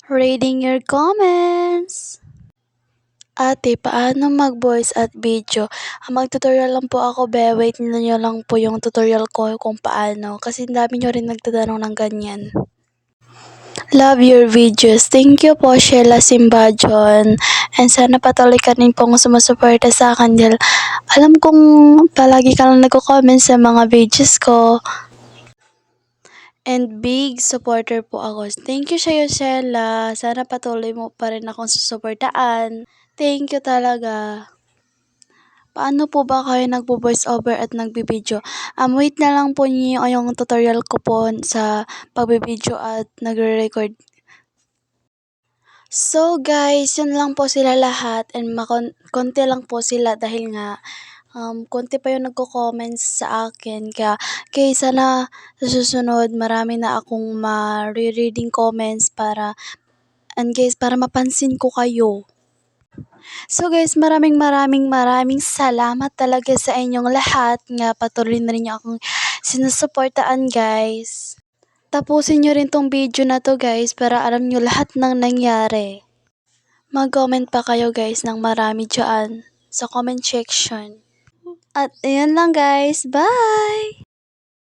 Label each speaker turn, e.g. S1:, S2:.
S1: Reading your comments. Ate, paano mag-voice at video? Mag-tutorial lang po ako, be. Wait niyo lang po yung tutorial ko kung paano. Kasi ang dami nyo rin nagtatanong ng ganyan. Love your videos. Thank you po, Sheila Simbajon. And sana patuloy ka rin pong sumusuporta sa akin dahil alam kong palagi ka lang nagko-comment sa mga videos ko. And big supporter po ako. Thank you sa'yo, Sheila. Sana patuloy mo pa rin akong susuportaan. Thank you talaga. Paano po ba kayo nagvo-voice over at nagbi-video? Wait na lang po niyo yung tutorial ko po sa pagbi-video at nagre-record. So guys, yun lang po sila lahat and konti lang po sila dahil nga konti pa yung nagko-comments sa akin kaya sana sa susunod marami na akong ma-reading comments and guys para mapansin ko kayo. So guys, maraming salamat talaga sa inyong lahat nga patuloy na rin niyo akong sinusuportaan guys. Tapusin nyo rin tong video na to guys para alam nyo lahat ng nangyari. Mag-comment pa kayo guys ng marami dyan sa comment section. At ayun lang guys, bye!